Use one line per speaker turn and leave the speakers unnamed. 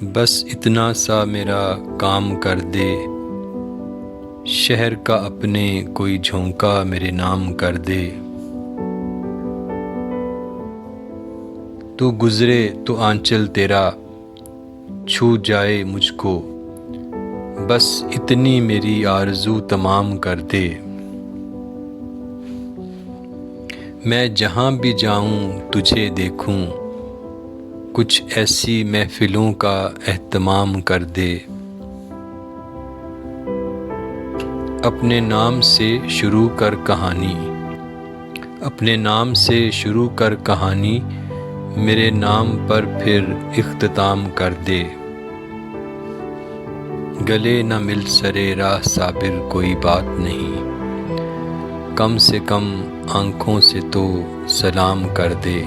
بس اتنا سا میرا کام کر دے، شہر کا اپنے کوئی جھونکا میرے نام کر دے۔ تو گزرے تو آنچل تیرا چھو جائے مجھ کو، بس اتنی میری آرزو تمام کر دے۔ میں جہاں بھی جاؤں تجھے دیکھوں، کچھ ایسی محفلوں کا اہتمام کر دے۔ اپنے نام سے شروع کر کہانی، اپنے نام سے شروع کر کہانی، میرے نام پر پھر اختتام کر دے۔ گلے نہ مل سرے راہ صابر کوئی بات نہیں، کم سے کم آنکھوں سے تو سلام کر دے۔